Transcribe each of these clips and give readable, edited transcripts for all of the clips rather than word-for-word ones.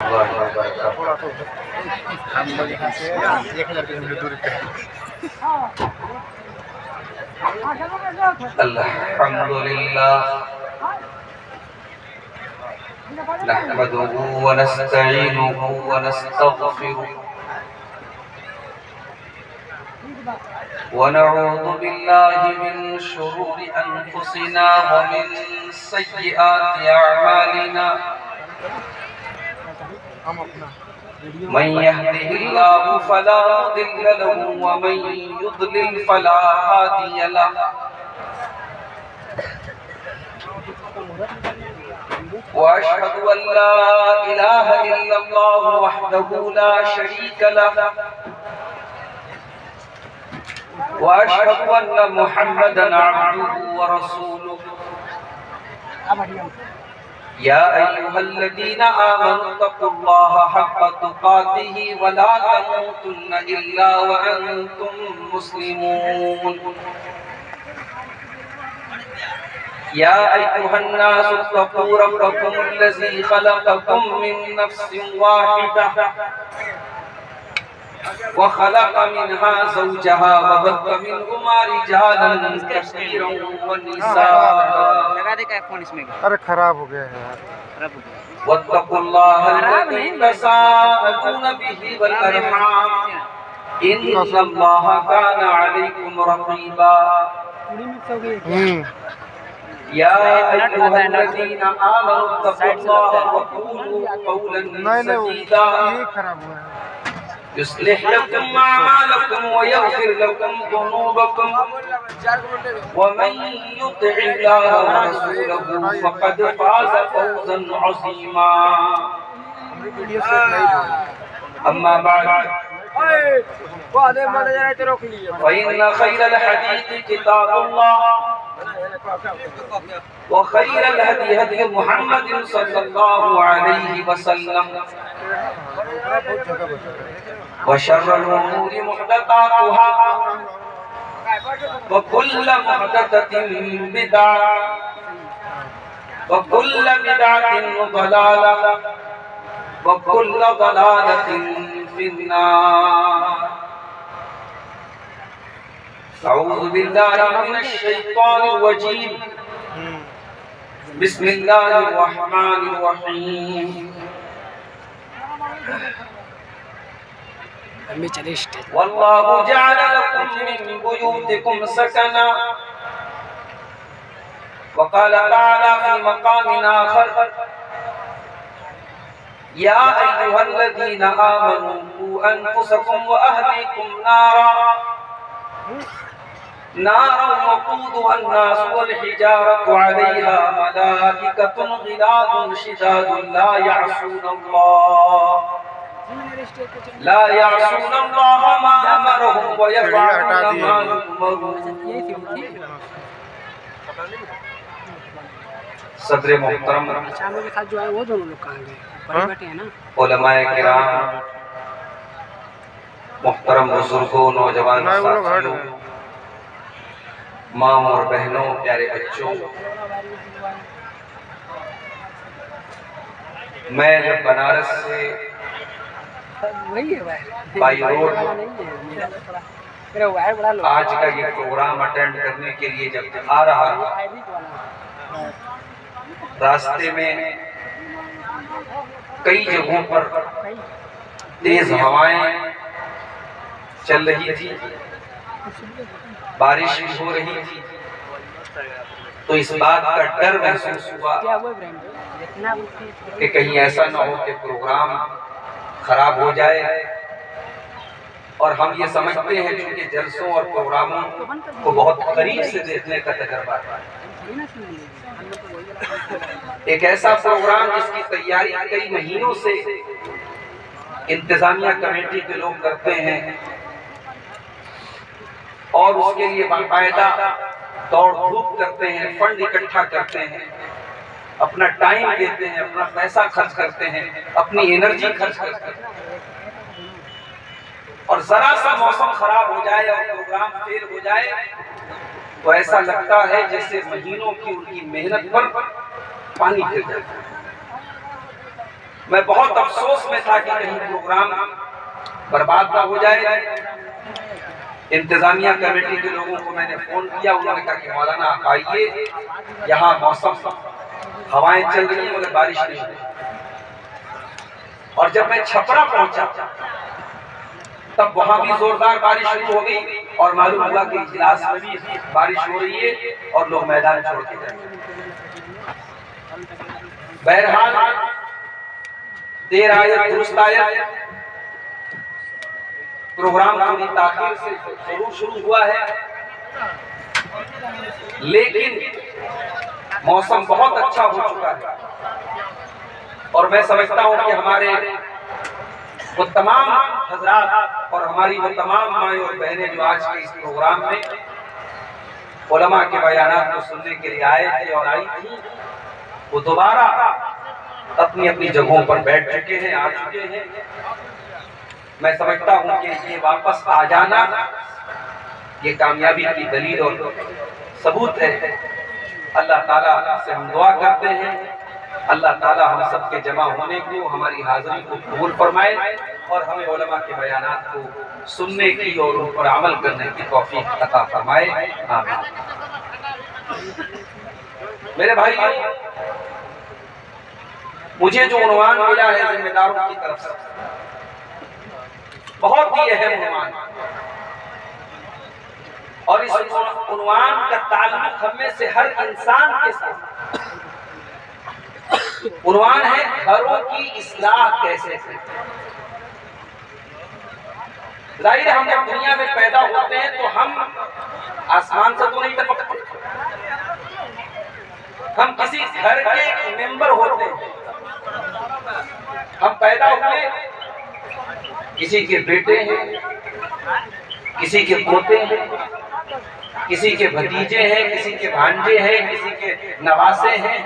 اللہ وبرکاتہ۔ ہم لوگ یہاں سے 1000 کلو میٹر دور پہ ہیں۔ الحمدللہ نحمده ونستعینه ونستغفره ونعوذ بالله من شرور أنفسنا ومن سيئات أعمالنا من يهده الله فلا مضل له ومن يضلل فلا هادي له وأشهد أن لا إله إلا الله وحده لا شريك له وأشهد أن محمدا عبده ورسوله يا أيها الذين آمنوا اتقوا الله حق تقاته ولا تموتن إلا وأنتم مسلمون يا أيها الناس اتقوا ربكم الذي خلقكم من نفس واحدة وخلق منها زوجها وبث منهما رجالا كثيرا ونساء ارے خراب ہو گیا ہے یار۔ واتقوا الله الذي تساءلون به والأرحام إن الله كان عليكم رقيبا يا أيها الذين آمنوا اتقوا الله وقولوا قولا سديدا يصلح لكم أعمالكم ويغفر لكم ذنوبكم ومن يطع الله ورسوله فقد فاز فوزا عظيما أما بعد فإن خير الحديث كتاب الله وخير الهدي هدي محمد صلى الله عليه وسلم وشر الأمور محدثاتها وكل محدثة بدعة وكل بدعة ضلالة وكل ضلالة في النار أعوذ بالله من الشيطان الرجيم بسم الله الرحمن الرحيم والله جعل لكم من بيوتكم سكنا وقال تعالى في مقام آخر يا أيها الذين آمنوا قوا أنفسكم وأهليكم نارا وقودها الناس والحجارة عليها ملائكة غلاظ شداد لا يعصون الله ما أمرهم ويفعلون ما يؤمرون صدر محترم علماء کرام محترم بزرگوں نوجوان ساتھیوں ماں اور بہنوں پیارے بچوں میں جب بنارس سے بائی روڈ آج کا یہ پروگرام اٹینڈ کرنے کے لیے جب آ رہا ہوں راستے میں کئی جگہوں پر تیز ہوائیں چل رہی تھی بارش بھی ہو رہی تھی تو اس بات کا ڈر محسوس ہوا کہ کہیں ایسا نہ ہو کہ پروگرام خراب ہو جائے اور ہم یہ سمجھتے ہیں چونکہ جلسوں اور پروگراموں کو بہت قریب سے دیکھنے کا تجربہ ہے ایک ایسا پروگرام جس کی تیاری کئی مہینوں سے انتظامیہ کمیٹی کے لوگ کرتے ہیں اور اس کے لیے باقاعدہ دوڑ دھوپ کرتے ہیں فنڈ اکٹھا کرتے ہیں اپنا ٹائم دیتے ہیں اپنا پیسہ خرچ کرتے ہیں اپنی انرجی خرچ کرتے ہیں اور ذرا سا موسم خراب ہو جائے اور پروگرام فیل ہو جائے تو ایسا لگتا ہے جیسے مہینوں کی ان کی محنت پر پانی گر جاتا ہے میں بہت افسوس میں تھا کہ کہیں پروگرام برباد نہ ہو جائے۔ انتظامیہ کمیٹی کے لوگوں کو میں نے فون کیا، انہوں نے کہا کہ مولانا آپ آئیے، یہاں موسم ہوائیں چل رہی ہیں مگر بارش نہیں ہوئی۔ اور جب میں چھپرا پہنچا تب وہاں بھی زوردار بارش شروع ہو گئی اور معلوم ہوا کہ اجلاس میں بھی بارش ہو رہی ہے اور لوگ میدان چھوڑ کے جائیں۔ بہرحال دیر آیت درست آیت، پروگرام تھوڑی تاخیر سے ضرور شروع ہوا ہے لیکن موسم بہت اچھا ہو چکا ہے، اور میں سمجھتا ہوں کہ ہمارے وہ تمام حضرات اور ہماری وہ تمام مائیں اور بہنیں جو آج کے اس پروگرام میں علماء کے بیانات کو سننے کے لیے آئے تھے اور آئی تھی، وہ دوبارہ اپنی اپنی جگہوں پر بیٹھ چکے ہیں، آ چکے ہیں۔ میں سمجھتا ہوں کہ یہ واپس آ جانا یہ کامیابی کی دلیل اور ثبوت ہے۔ اللہ تعالیٰ سے ہم دعا کرتے ہیں اللہ تعالیٰ ہم سب کے جمع ہونے کو، ہماری حاضری کو قبول فرمائے اور ہمیں علماء کے بیانات کو سننے کی اور ان پر عمل کرنے کی توفیق عطا فرمائے، آمین۔ میرے بھائیوں، مجھے جو عنوان ملا ہے ذمہ داروں کی طرف سے، بہت ہی اہم عنوان، اور اس عنوان کا تعلق ہم میں سے ہر انسان کے ساتھ۔ عنوان ہے گھروں کی اصلاح کیسے کریں۔ ظاہر ہے ہم جب دنیا میں پیدا ہوتے ہیں تو ہم آسمان سے تو نہیں ٹپکتے، ہم کسی گھر کے ممبر ہوتے ہیں۔ ہم پیدا ہوئے، کسی کے بیٹے ہیں، کسی کے پوتے ہیں، کسی کے بھتیجے ہیں، کسی کے بھانجے ہیں، کسی کے نواسے ہیں۔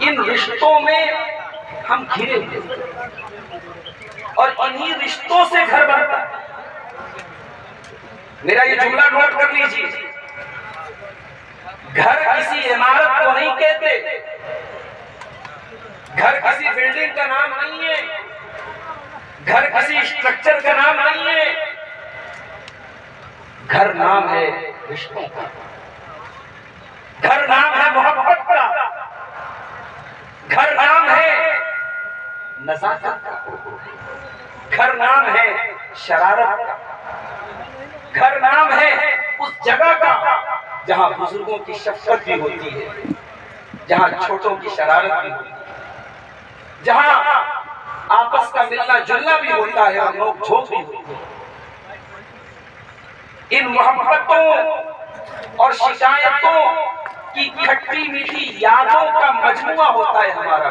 ان رشتوں میں ہم گھرے ہوئے اور انہی رشتوں سے گھر بنتا ہے۔ میرا یہ جملہ نوٹ کر لیجیے، گھر کسی عمارت کو نہیں کہتے، گھر کسی بلڈنگ کا نام نہیں ہے، گھر کسی اسٹرکچر کا نام نہیں ہے، گھر نام ہے رشتوں کا، گھر نام ہے محبت کا، گھر نام ہے نزاکت کا، گھر نام ہے شرارت کا، گھر نام ہے اس جگہ کا جہاں بزرگوں کی شفقت بھی ہوتی ہے، جہاں چھوٹوں کی شرارت بھی ہوتی ہے، جہاں آپس کا ملنا جلنا بھی ہوتا ہے اور نوک جھوک بھی ہوتی ہے۔ ان محبتوں اور شکایتوں کی کھٹی میٹھی یادوں کا مجموعہ ہوتا ہے ہمارا۔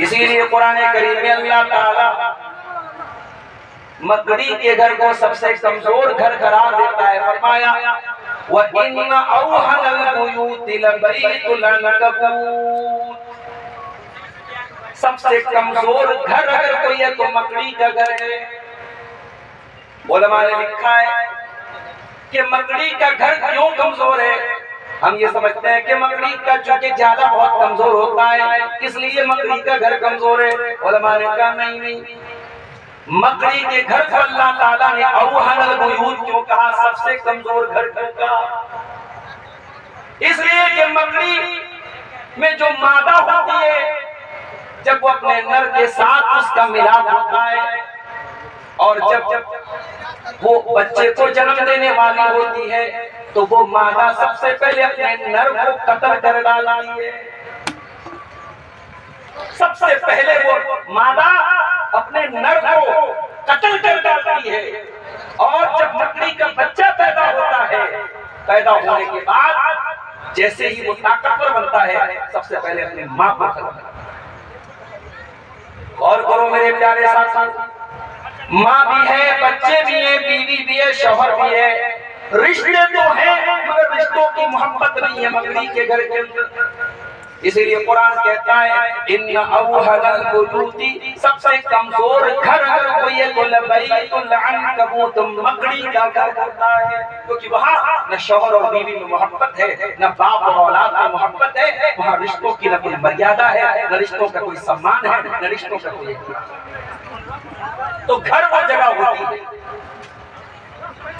اسی لیے قرآن کریم میں اللہ تعالی مکڑی کے گھر کو سب سے کمزور گھر قرار دیتا ہے، فرمایا وَإِنَّ أَوْهَنَ الْبُيُوتِ لَبَيْتُ الْعَنْكَبُوتِ، سب سے کمزور گھر اگر کوئی ہے تو مکڑی کا گھر ہے۔ علماء نے لکھا ہے کہ مکڑی کا گھر کیوں کمزور ہے؟ ہم یہ سمجھتے ہیں کہ مکڑی کا چونکہ جالا بہت کمزور ہوتا ہے اس لیے مکڑی کا گھر کمزور ہے۔ علماء نے کہا نہیں، مکڑی کے گھر کو اللہ تعالیٰ نے اوہن البیوت کیوں کہا، سب سے کمزور گھر کیوں کہا؟ اس لیے کہ مکڑی میں جو مادہ ہوتی ہے جب وہ اپنے نر کے ساتھ اس کا ملاپ ہوتا ہے اور جب وہ بچے کو جنم دینے والی ہوتی ہے تو وہ مادہ سب سے پہلے اپنے نر کو قتل کر ڈالتی ہے۔ سب سے پہلے وہ مادہ اپنے نر کو قتل کر ڈالتی ہے اور جب مکڑی کا بچہ پیدا ہوتا ہے، پیدا ہونے کے بعد جیسے ہی وہ طاقتور بنتا ہے سب سے پہلے اپنے ماں کو قتل کرتا ہے۔ اور کرو میرے پیارے ساتھی، ماں بھی ہے، بچے بھی ہیں، بیوی بھی ہے، شوہر بھی ہے، رشتے تو ہیں مگر رشتوں کی محبت نہیں ہے مکڑی کے گھر کے اندر۔ اسی لیے قرآن کہتا ہے ان اوہن البیوت، سب سے کمزور گھر اگر کوئی ہے تو لبیت العنکبوت، مکڑی کا گھر ہوتا ہے، کیونکہ وہاں نہ شوہر اور بیوی میں محبت ہے، نہ باپ اور اولاد میں محبت ہے، وہاں رشتوں کی نہ کوئی مریادہ ہے، نہ رشتوں کا کوئی سمان ہے، نہ رشتوں کا کوئی احترام۔ تو گھر وہ جگہ ہوتی ہے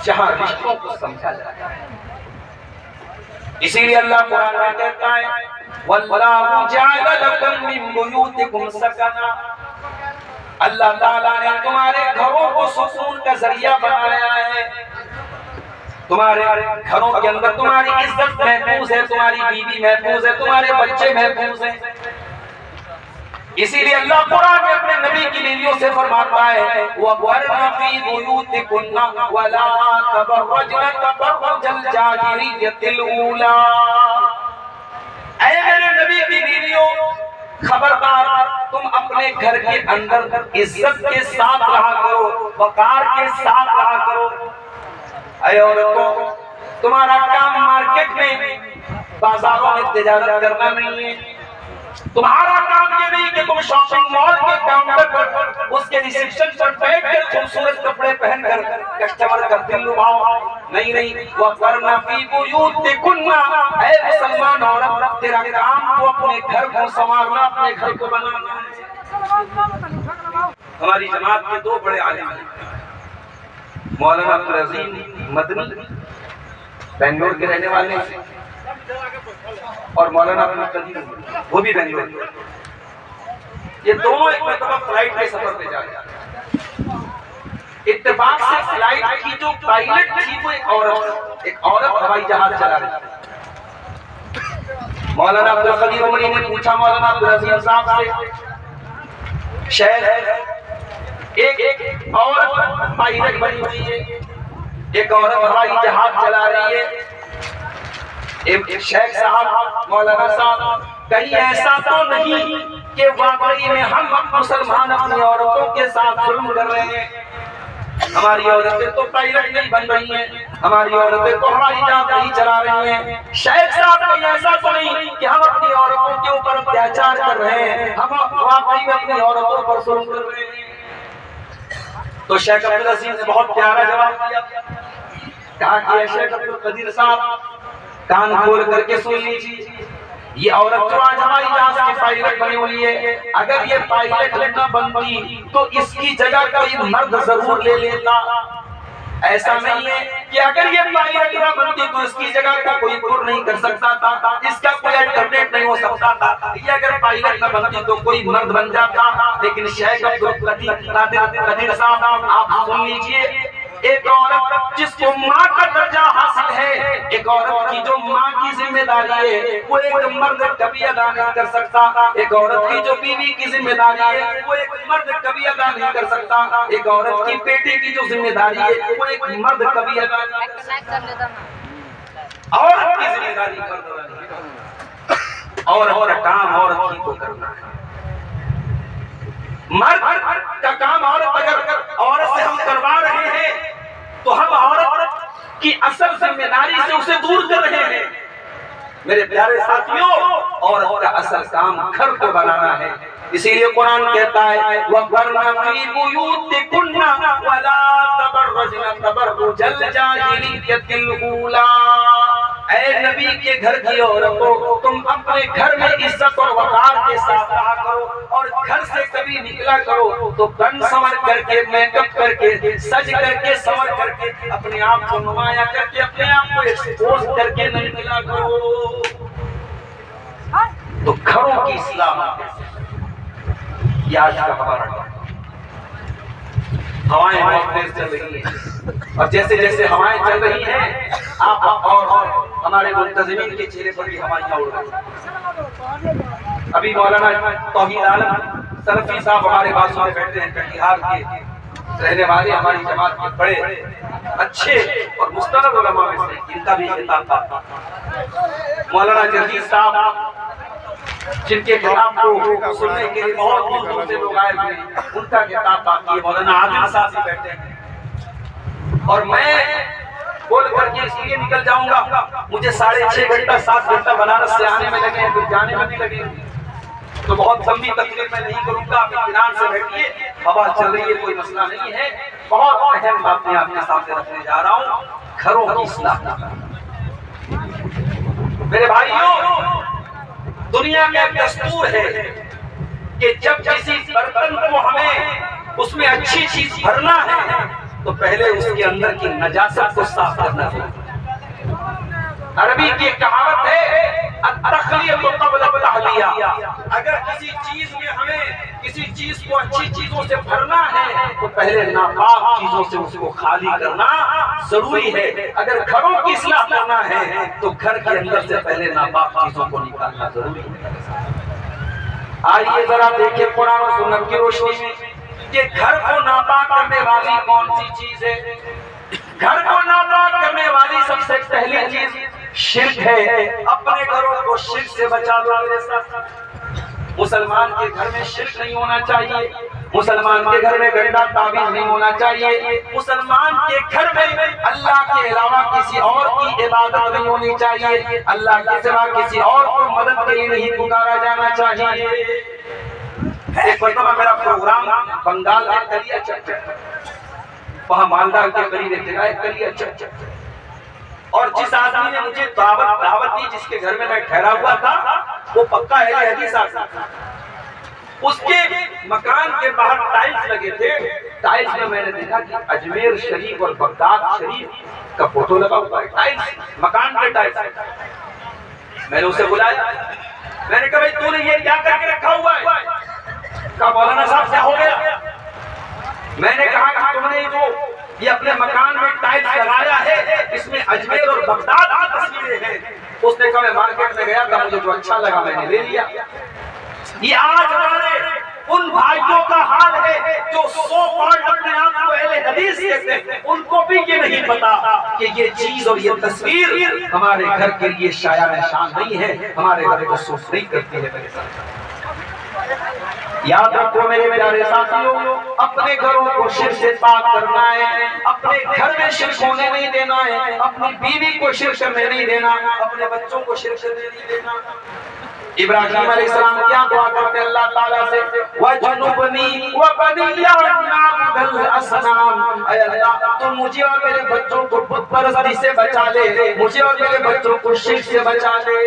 جہاں رشتوں کو سمجھا جاتا ہے۔ اسی لیے اللہ قرآن میں کہتا ہے وَاللَّهُ جَعَلَ لَكُم مِّن بُيُوتِكُمْ سَكَنًا، اللہ تعالیٰ نے تمہارے گھروں کو سکون کا ذریعہ بنایا ہے، تمہارے گھروں کے اندر تمہاری عزت محفوظ ہے، تمہاری بیوی محفوظ ہے، تمہارے بچے محفوظ ہیں۔ اسی لیے اللہ قرآن میں اپنے نبی کی بیویوں سے فرماتا ہے وَقَرْنَ فِي بُيُوتِكُنَّ وَلَا تَبَرَّجْنَ تَبَرُّجَ الْجَاهِلِيَّةِ الْأُولَىٰ، اے میرے نبی کی بیویوں خبردار، تم اپنے گھر کے اندر عزت کے ساتھ رہا کرو، وقار کے ساتھ رہا کرو۔ اے عورتوں، تمہارا کام مارکیٹ میں بازاروں میں تجارت کرنا نہیں ہے، تمہارا کام یہ نہیں کہ تم شاپنگ مال کے کاؤنٹر پر اس کے ریسیپشن پر بیٹھ کر خوبصورت کپڑے پہن کر کسٹمر کا دل لبھاؤ، نہیں نہیں۔ وَقَرْنَ فِي بُيُوتِكُنَّ، اے مسلمان عورت، تیرا کام تو اپنے گھر کو سنوارنا، اپنے گھر کو بنانا ہے۔ ہماری جماعت کے دو بڑے عالم ہیں، مولانا عبدالعظیم مدنی بنگلور کے رہنے والے ہیں، اور مولانا عبدالقدیر وہ بھی بنگلور کے، یہ دونوں ایک مرتبہ فلائٹ کے سفر پہ جا رہے ہیں۔ اتفاق سے فلائٹ کی جو پائلٹ تھی وہ ایک عورت ہوائی جہاز چلا رہی تھی۔ مولانا عبدالقدیر عمری نے پوچھا مولانا عبدالعظیم صاحب سے، شیخ ایک عورت پائلٹ بنی ہوئی ہے، ایک عورت ہوائی جہاز چلا رہی ہے، شیخ صاحب مولانا صاحب کہیں ایسا تو نہیں کہ واقعی میں ہم مسلمان اپنی عورتوں کے ساتھ ظلم کر رہے ہیں؟ ہماری عورتیں تو پائلٹ نہیں بن رہی ہیں، ہماری عورتیں تو ہوائی جہاز نہیں چلا رہی ہیں، شیخ صاحب کہیں ایسا تو نہیں کہ ہم اپنی عورتوں کے اوپر اتیاچار کر رہے ہیں، ہم واقعی میں اپنی عورتوں پر ظلم کر رہے ہیں؟ تو شیخ عبدالعزیز نے بہت پیارا جواب دیا، کہا کہ شیخ عبدالقدیر صاحب کان کھول کر کے سن لیجیے، یہ عورت جو آج ہوائی جہاز کی پائلٹ بنی ہوئی ہے، اگر یہ پائلٹ نہ بنتی تو اس کی جگہ کوئی مرد ضرور لے لیتا۔ ایسا نہیں ہے کہ اگر یہ پائلٹ نہ بنتی تو اس کی جگہ کا کوئی پر نہیں کر سکتا تھا، اس کا کوئی الٹرنیٹ نہیں ہو سکتا تھا، یہ اگر پائلٹ نہ بنتی تو کوئی مرد بن جاتا۔ لیکن شیخ عبدالقدیر صاحب آپ سن لیجئے، ایک عورت جس کو ماں کا درجہ حاصل ہے، ایک عورت کی جو ماں کی ذمہ داری ہے وہ ایک مرد کبھی ادا نہیں کر سکتا، ایک عورت کی جو بیوی کی ذمہ داری ہے وہ ایک مرد کبھی ادا نہیں کر سکتا، ایک عورت کی بیٹے کی جو ذمہ داری ہے وہ ایک مرد کبھی ادا نہیں کر سکتا۔ عورت کی ذمہ داری مرد ادا نہیں کر سکتا، اور کام عورت ہی کو کرنا ہے۔ مرد کا کام عورت اگر عورت سے ہم کروا رہے ہیں تو ہم عورت کی اصل ذمہ داری سے اسے دور کر رہے ہیں۔ میرے پیارے ساتھیوں، عورت کا اصل کام گھر کو بنانا ہے، اسی لیے قرآن کہتا ہے وَقَرْنَ فِي بُيُوتِكُنَّ وَلَا تَبَرَّجْنَ تَبَرُّجَ الْجَاهِلِيَّةِ الْأُولَىٰ، اے نبی کے گھر کی عورتوں، تم اپنے گھر میں عزت اور وقار کے ساتھ رہا کرو، اور گھر سے کبھی نکلا کرو تو بن سنور کر کے، میک اپ کر کے، سج کر کے، سنور کر کے، اپنے آپ کو نمایاں کر کے، اپنے آپ کو ایکسپوز کر کے نہ نکلا کرو۔ تو گھروں کی اصلاح یہ آج کا ہمارا ہوائیں بہت تیز چل رہی ہیں، اور جیسے جیسے ہوائیں چل رہی ہیں آپ اور ہمارے منتظمین کے چہرے پر بھی ہوائیں اڑ رہی ہیں۔ ابھی مولانا توحید عالم سلفی صاحب ہمارے بازو میں بیٹھے ہیں، کٹیہار کے رہنے والے، ہماری جماعت کے بڑے اچھے اور مستند علماء میں سے، ان کا بھی خطاب تھا۔ مولانا جرجیز صاحب جن کے کتاب کو سننے کے لیے بہت دور دور سے لوگ آئے ہوئے ہیں، ان کا کتاب باقی ہے۔ مولانا عادل صاحب بھی بیٹھے ہیں، اور میں بول کر کے اس لیے نکل جاؤں گا، مجھے 6.5 گھنٹہ 7 گھنٹہ بنارس سے آنے میں لگے ہیں، پھر جانے میں بھی لگے ہیں، تو بہت لمبی تقریر میں نہیں کروں گا، آپ اطمینان سے بیٹھیے، ہوا چل رہی ہے، کوئی مسئلہ نہیں ہے۔ بہت اہم باتیں آپ کے سامنے رکھنے جا رہا ہوں، گھروں کی اصلاح۔ میرے بھائیوں، دنیا میں ایک دستور ہے کہ جب کسی برتن کو ہمیں اس میں اچھی چیز بھرنا ہے تو پہلے اس کے اندر کی نجاست کو صاف کرنا ہے۔ عربی کی ایک کہاوت ہے التخلیۃ قبل التحلیہ، اگر کسی چیز میں ہمیں کسی چیز کو اچھی چیزوں سے بھرنا ہے تو پہلے ناپاک چیزوں سے اس کو خالی کرنا ضروری ہے۔ اگر گھروں کی اصلاح کرنا ہے تو گھر کے اندر سے پہلے ناپاک چیزوں کو نکالنا ضروری ہے۔ آئیے ذرا دیکھیں قرآن و سنت کی روشنی میں کہ گھر کو ناپاک کرنے والی کون سی چیز ہے؟ گھر کو ناپاک کرنے والی سب سے پہلی چیز شرک ہے۔ اپنے گھروں کو شرک سے بچا لو میرے ساتھ۔ مسلمان کے گھر میں شرک نہیں ہونا چاہیے، مسلمان کے گھر میں گندا تعویذ نہیں ہونا چاہیے، مسلمان کے گھر میں اللہ کے علاوہ کسی اور کی عبادت نہیں ہونی چاہیے، اللہ کے سوا کسی اور کو مدد کے لیے نہیں پکارا جانا چاہیے۔ ایک مرتبہ میرا پروگرام بنگال میں کلیا چک وہاں مالدہ کے قریب ایک جگہ ہے کلیا چک، اور جس آدمی نے مجھے دعوت دی، جس کے گھر میں ٹھہرا ہوا تھا، وہ پکا اہل حدیث آدمی تھا۔ اس کے مکان کے باہر ٹائلز لگے تھے، ٹائلز میں میں نے دیکھا کہ اجمیر شریف اور بغداد شریف کا فوٹو لگا ہوا ہے، ٹائلز مکان کے ٹائلز۔ میں نے اسے بلایا، میں نے کہا بھائی تو نے یہ کیا کر کے رکھا ہوا ہے؟ کہا مولانا صاحب کیا ہو گیا؟ میں نے کہا کہ تم نے جو یہ اپنے مکان میں ٹائلز لگایا ہے اس میں اجمیر اور بغداد کی تصویریں ہیں۔ اس نے کہا میں مارکیٹ میں گیا تھا، مجھے جو اچھا لگا میں نے لے لیا۔ یہ آج ہمارے ان بھائیوں کا حال ہے جو 100% اپنے آپ کو اہل حدیث کہتے ہیں، ان کو بھی یہ نہیں پتا کہ یہ چیز اور یہ تصویر ہمارے گھر کے لیے شایع شان نہیں ہے، ہمارے گھر کو سوس نہیں کرتی ہے۔ میرے ساتھ یاد رکھو میرے پیارے ساتھیوں، اپنے گھروں کو شرک سے پاک کرنا ہے، اپنے گھر میں شرک ہونے نہیں دینا ہے، اپنی بیوی کو شرک کرنے نہیں دینا، اپنے بچوں کو شرک کرنے نہیں دینا۔ ابراہیم علیہ السلام کیا دعا کرتے اللہ تعالیٰ سے؟ وَجْنُبْنِي وَبَنِيَّ أَن نَعْبُدَ الْأَصْنَامَ، اے اللہ تو مجھے اور میرے بچوں کو بت پرستی سے بچا لے، مجھے اور میرے بچوں کو شرک سے بچا لے۔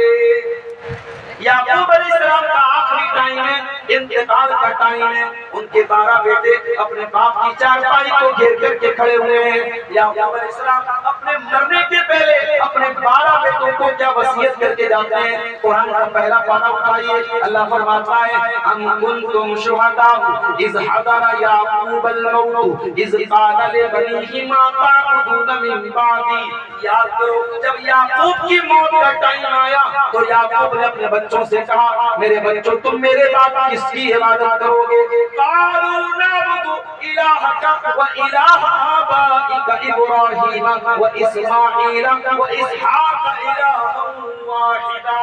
یعقوب علیہ السلام کا آخری ٹائم ہے، انتقال کا ٹائم ہے، ان کے 12 بیٹے اپنے باپ کی چارپائی کو گھیر کر کے کھڑے ہوئے ہیں۔ یعقوب علیہ السلام اپنے مرنے کے پہلے اپنے 12 بیٹوں کو کیا وصیت کر کے جاتے ہیں؟ قرآن کا پہلا پارہ اٹھائیے، اللہ فرماتا ہے ام کنتم شہداء اذ حضر یعقوب الموت اذ قال لبنیہ ما تعبدون من بعدی۔ یاد کرو جب یعقوب کی موت کا ٹائم آیا تو یعقوب نے اپنے بچوں سے کہا میرے بچوں تم میرے بعد کس کی عبادت کرو گے؟ قالوا نعبد الہک و الہ آبائک ابراہیم و اسماعیل و اسحاق الہا واحدا۔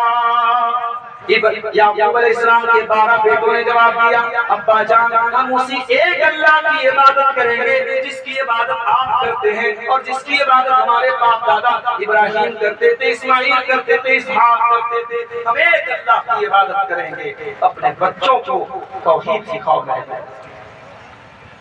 یعقوب علیہ السلام کے 12 بیٹوں نے جواب دیا ابا جان ہم اسی ایک اللہ کی عبادت کریں گے جس کی عبادت آپ کرتے ہیں اور جس کی عبادت ہمارے باپ دادا ابراہیم کرتے تھے، اسماعیل کرتے تھے، اسحاق کرتے تھے، ہم ایک اللہ کی عبادت کریں گے۔ اپنے بچوں کو توحید سکھاؤ۔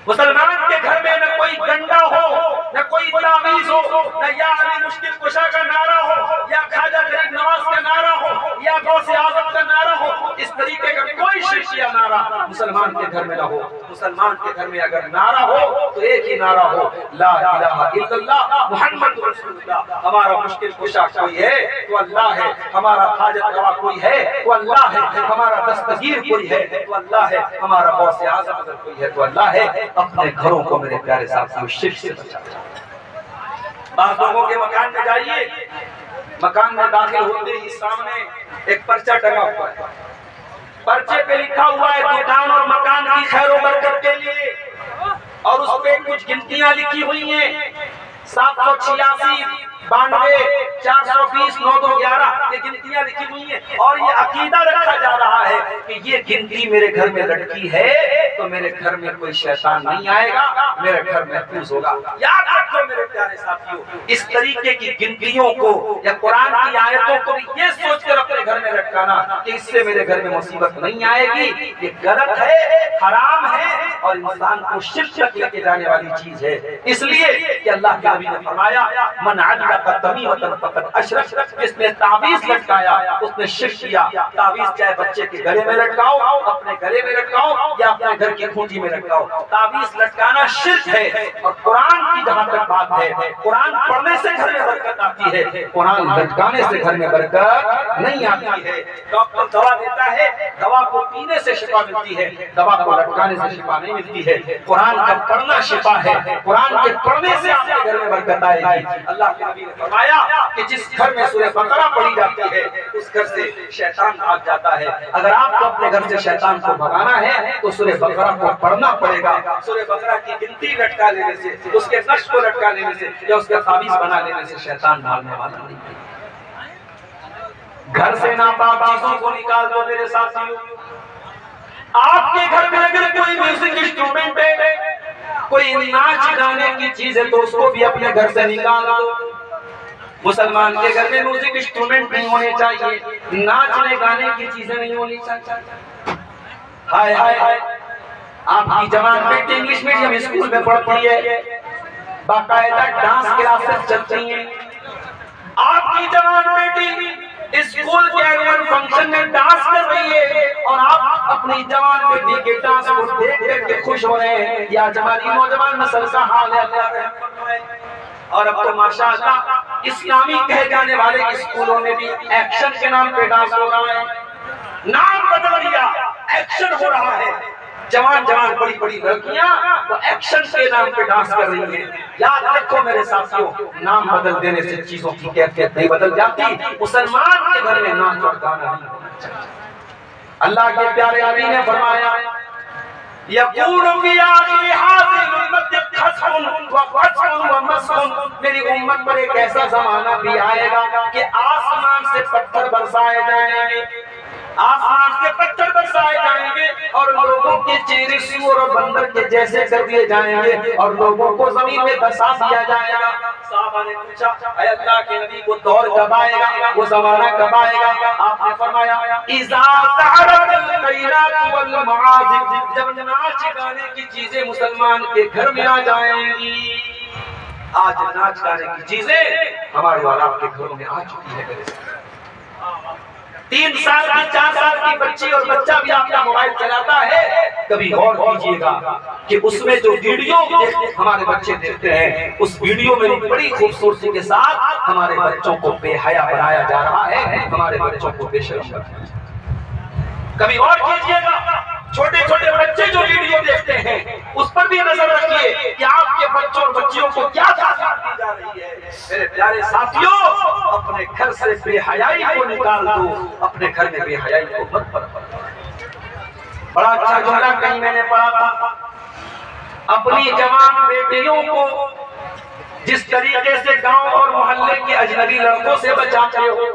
مسلمان کے گھر میں نہ کوئی گنڈا ہو، نہ کوئی تعویذ ہو، نہ یا علی مشکل کشا کا نعرہ ہو، یا خواجہ غریب نواز کا نعرہ ہو، یا غوث اعظم کا نعرہ ہو، اس طریقے کا کوئی شرکیہ نعرہ مسلمان کے گھر میں نہ ہو۔ مسلمان کے گھر میں اگر نعرہ ہو تو ایک ہی نعرہ ہو لا الہ الا اللہ محمد رسول اللہ۔ ہمارا مشکل کشا کوئی ہے تو اللہ ہے، ہمارا حاجت روا کوئی ہے تو اللہ ہے، ہمارا دستگیر کوئی ہے تو اللہ ہے، ہمارا غوث اعظم اگر کوئی ہے تو اللہ ہے۔ اپنے گھروں کو میرے پیارے ساتھیوں شرک سے بچانا۔ بعض لوگوں کے مکان میں جائیے، مکان میں داخل ہوتے ہی سامنے ایک پرچہ ٹنگا ہوا ہے، پرچے پہ لکھا ہوا ہے دکان اور مکان کی خیر و برکت کے لیے، اور اس پہ کچھ گنتیاں لکھی ہوئی ہیں 786 92 420 9211 یہ گنتیاں لکھی ہوئی ہیں، اور یہ عقیدہ رکھا جا رہا ہے کہ یہ گنتی میرے گھر میں لٹکی ہے تو تو میرے گھر میں کوئی شیطان نہیں آئے گا، میرا گھر محفوظ ہوگا۔ یاد رکھو میرے پیارے ساتھیوں، اس طریقے کی گنتیوں کو یا قرآن کی آیتوں کو یہ سوچ کر اپنے گھر میں لٹکانا کہ اس سے میرے گھر میں مصیبت نہیں آئے گی، یہ غلط ہے، حرام ہے اور انسان کو شرک تک لے کے جانے والی چیز ہے۔ اس لیے کہ اللہ کے نبی نے فرمایا من علق تمیمۃ فقد اشرک، جس نے تعویذ لٹکایا اس نے شرک کیا۔ تعویذ چاہے بچے کے گلے میں لٹکاؤ، اپنے گلے میں لٹکاؤ یا اپنے گھر کی کھوٹی میں لٹکاؤ، تعویذ لٹکانا شرک ہے۔ اور قرآن کی جہاں تک بات ہے، قرآن پڑھنے سے گھر میں برکت آتی ہے، قرآن لٹکانے سے گھر میں برکت نہیں آتی ہے۔ ڈاکٹر دوا دیتا ہے، دوا کو پینے سے شفا ملتی ہے، دوا کو لٹکانے سے شفا نہیں ملتی ہے۔ قرآن کا پڑھنا شفا ہے، قرآن کے پڑھنے سے آپ کے گھر میں برکت آئے گی۔ اللہ کے نبی نے فرمایا کہ جس گھر میں سورہ بقرہ پڑھی جاتی ہے اس گھر سے شیطان بھاگ جاتا ہے۔ اگر آپ کو اپنے گھر سے شیطان کو بھگانا ہے تو سورہ بقرہ کو پڑھنا پڑے گا۔ سورہ بقرہ کی گنتی لٹکا لینے سے، اس کے نقش کو لٹکا لینے سے یا اس کا تعویذ بنا لینے سے شیطان بھاگنے والا نہیں ہے۔ گھر سے ناپاک چیزوں کو نکال دو میرے ساتھیوں۔ آپ کے گھر میں اگر کوئی میوزک انسٹرومنٹ ہے، کوئی ناچ گانے کی چیز ہے تو اس کو بھی اپنے گھر سے نکال دو۔ مسلمان کے گھر میں میوزک انسٹرومنٹ نہیں ہونے چاہیے، ناچنے گانے کی چیزیں نہیں ہونی چاہیے۔ ہائے ہائے، آپ کی جوان بیٹی انگلش میڈیم اسکول میں پڑھتی ہے، باقاعدہ ڈانس کلاسز چلتی ہیں۔ آپ کی جوان بیٹی اسکول کے اینوئل فنکشن میں ڈانس کر رہی ہے اور آپ اپنی جوان بیٹی کے ڈانس کو دیکھ کر کے خوش ہو رہے ہیں۔ یا ہماری نوجوان نسل کا حال ہے، اللہ رحم فرمائے۔ اور اب تو ماشاءاللہ اسلامی کہے جانے والے اسکولوں میں بھی ایکشن کے نام پہ ڈانس ہو رہا ہے، نام بدل دیا، ایکشن ہو رہا ہے۔ جوان بڑی بڑی لڑکیاں وہ ایکشن کے نام پہ ڈانس کر رہی ہیں۔ یاد رکھو میرے ساتھیوں، نام بدل دینے سے چیزوں کی کیفیت نہیں بدل جاتی۔ مسلمان کے گھر میں ناچ اور گانا نہیں ہونا چاہیے۔ اللہ کے پیارے نبی نے فرمایا یقول فی آخر هذه الامة خسف وقسف ومسخ، میری امت پر ایک ایسا زمانہ بھی آئے گا کہ آسمان سے پتھر برسائے جائیں گے، آسمان سے پتھر برسائے جائیں گے اور لوگوں کے چہرے سور اور بندر کے جیسے کر دیے جائیں گے اور لوگوں کو زمین میں دھسا دیا جائے گا۔ صحابہ نے پوچھا اے اللہ کے نبی وہ دور کب آئے گا، وہ زمانہ کب آئے گا؟ آپ نے فرمایا اذا ظہرت الخیرات والمعازف، جب ناچ گانے کی چیزیں مسلمان کے گھر میں آ جائیں گی۔ آج ناچ گانے کی چیزیں ہمارے اور آپ کے گھروں میں آ چکی ہے۔ 3 سال کی 4 سال کی بچی اور بچہ بھی آپ کا موبائل چلاتا ہے، کبھی غور کیجئے گا کہ اس میں جو ویڈیو ہمارے بچے دیکھتے ہیں اس ویڈیو میں بڑی خوبصورتی کے ساتھ ہمارے بچوں کو بے حیا بنایا جا رہا ہے، ہمارے بچوں کو بے شرم بنایا جا رہا ہے۔ کبھی غور کیجئے گا چھوٹے چھوٹے بچے جو ویڈیو دیکھتے ہیں اس پر بھی نظر رکھیے کہ آپ کے بچوں اور بچیوں کو کیا تعلیم دی جا رہی ہے۔ میرے پیارے ساتھیوں، اپنے گھر سے بے حیائی کو نکال دو، اپنے گھر میں بے حیائی کو مت برپا۔ بڑا اچھا جملہ کہیں میں نے پڑھا تھا، اپنی جوان بیٹیوں کو جس طریقے سے گاؤں اور محلے کے اجنبی لڑکوں سے بچاتے ہو،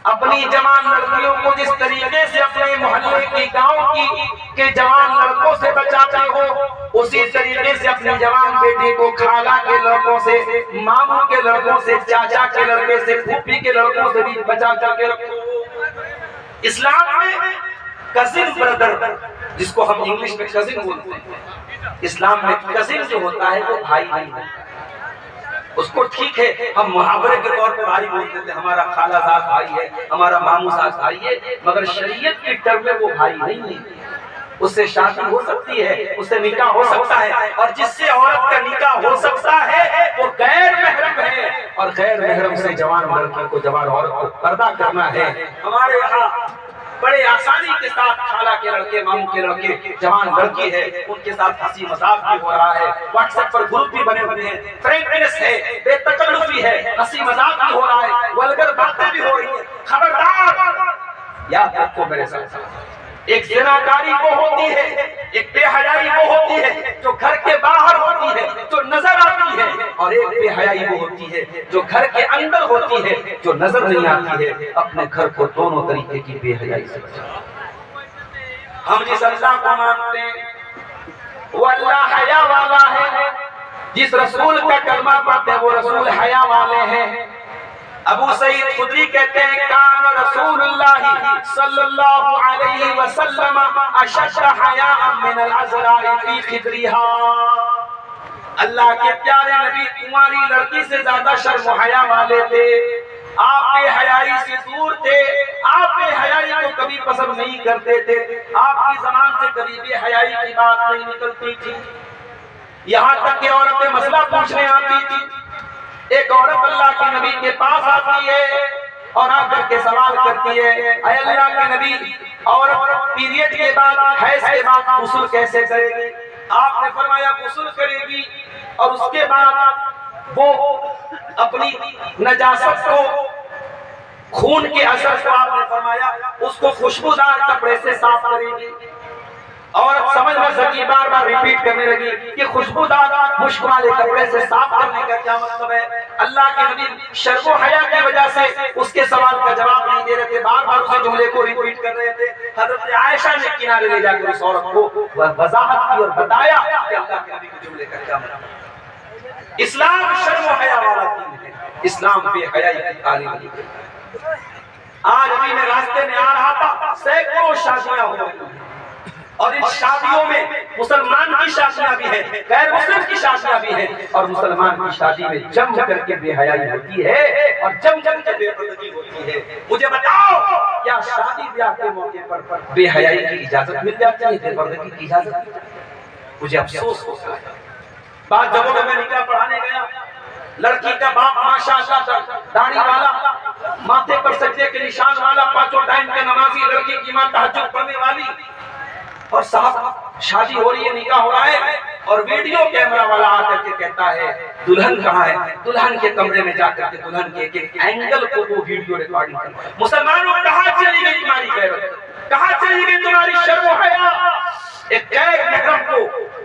اپنی جوان لڑکیوں کو جس طریقے سے اپنے محلے کی گاؤں کے جوان لڑکوں سے بچاتے ہو، اسی طریقے سے اپنی جوان بیٹی کو خالہ کے لڑکوں سے، ماموں کے لڑکوں سے، چاچا کے لڑکے سے، پھوپھی کے لڑکوں سے بھی بچا کے رکھو۔ اسلام میں کزن بردر، جس کو ہم انگلش میں کزن بولتے ہیں، اسلام میں کزن جو ہوتا ہے وہ بھائی نہیں ہوتا۔ اس کو ٹھیک ہے ہم محاورے کے طور پر بھائی بولتے تھے، ہمارا خالہ زاد بھائی ہے، ہمارا ماموں زاد بھائی ہے، مگر شریعت کی ٹرم میں وہ بھائی نہیں ہے۔ اس سے شادی ہو سکتی ہے، اس سے نکاح ہو سکتا ہے، اور جس سے عورت کا نکاح ہو سکتا ہے وہ غیر محرم ہے، اور غیر محرم سے جوان لڑکی کو، جوان عورت کو پردہ کرنا ہے۔ ہمارے یہاں بڑے آسانی کے ساتھ خالہ کے لڑکے، ماموں کے لڑکے، جوان لڑکی ہے ان کے ساتھ ہنسی مذاق بھی ہو رہا ہے، واٹس ایپ پر گروپ بھی بنے ہوئے ہیں، فرینکنس ہے، بے تکلفی ہے، ہنسی مذاق بھی ہو رہا ہے، ولگر باتیں بھی ہو رہی ہیں۔ خبردار، یاد رکھو میرے ساتھ، ایک زناکاری وہ ہوتی ہے، ایک بے حیائی وہ ہوتی ہے جو گھر کے باہر ہوتی ہے، جو نظر آتی ہے، اور ایک بے حیائی وہ ہوتی ہے جو گھر کے اندر ہوتی ہے، جو نظر نہیں آتی ہے۔ اپنے گھر کو دونوں طریقے کی بے حیائی سے بچاؤ۔ ہم جس اللہ کو مانتے ہیں وہ اللہ حیا والا ہے، جس رسول کا کلمہ پڑھتے ہیں وہ رسول حیا والے ہیں۔ ابو سعید خدری کہتے ہیں کان رسول اللہ صلی اللہ علیہ وسلم اشد حیاء من العذراء فی خدریها، اللہ کے پیارے نبی کماری لڑکی سے زیادہ شرم و حیا والے تھے، آپ بے حیائی سے دور تھے، آپ بے حیائی کو کبھی پسند نہیں کرتے تھے، آپ کی زبان سے کبھی بے حیائی کی بات نہیں نکلتی تھی، یہاں تک کہ عورتیں مسئلہ پوچھنے آتی تھی، ایک عورت اللہ کے نبی کے پاس آتی ہے اور آ کر کے سوال کرتی ہے اے اللہ کے نبی عورت پیریڈ کے بعد حیض کے بعد غسل کیسے کرے گی؟ آپ نے فرمایا غسل کرے گی اور اس کے بعد وہ اپنی نجاست کو خون کے اثر کو آپ نے فرمایا اس کو خوشبودار کپڑے سے صاف کرے گی، اور سمجھ نہ سکی بار بار ریپیٹ کرنے لگی کہ خوشبودار مشک والے کپڑے سے صاف کرنے کا کیا مطلب ہے؟ اللہ کے نبی شرم و حیا کی وجہ سے اس کے سوال کا جواب نہیں دے رہے تھے، بار بار اس جملے کو ریپیٹ کر رہے تھے۔ حضرت عائشہ نے کنارے لے جا کر اس عورت کو وضاحت کی اور بتایا کہ اللہ کے نبی کے جملے کا کیا مطلب ہے۔ اسلام شرم و حیا والا دین ہے، اسلام بے حیائی کی تعلیم نہیں دیتا۔ آج ابھی میں راستے میں آ رہا تھا، سینکڑوں شادیاں ہو رہی ہیں، اور ان شادیوں میں مسلمان کی شادیاں بھی ہیں، غیر مسلم کی شادیاں بھی ہیں، اور مسلمان کی شادی میں جم کر کے بے حیائی ہوتی ہے اور جم کے بے پردگی ہوتی ہے۔ مجھے بتاؤ کیا شادی بیاہ کے موقع پر بے حیائی کی اجازت مل جاتی ہے، بے پردگی کی اجازت مل جاتی ہے؟ مجھے افسوس ہوتا ہے۔ بعض جگہوں میں نکاح پڑھانے گیا، لڑکی کا باپ ماشاءاللہ داڑھی والا، ماتھے پر سجدے کے نشان والا، پانچوں ٹائم کے نمازی، لڑکی کی ماں تہجد پڑھنے والی، اور صاحب شادی ہو رہی ہے، نکاح ہو رہا ہے، اور ویڈیو کیمرہ والا آ کر کے کہتا ہے دلہن کہاں ہے؟ دلہن کے کمرے میں جا کر کے دلہن کے ایک اینگل کو وہ ویڈیو ریکارڈنگ کرتا ہے۔ مسلمانوں کہاں چلی گئی تمہاری غیرت؟ کہاں چلی گئی تمہاری شرم و حیا؟ ایک غیر محرم کو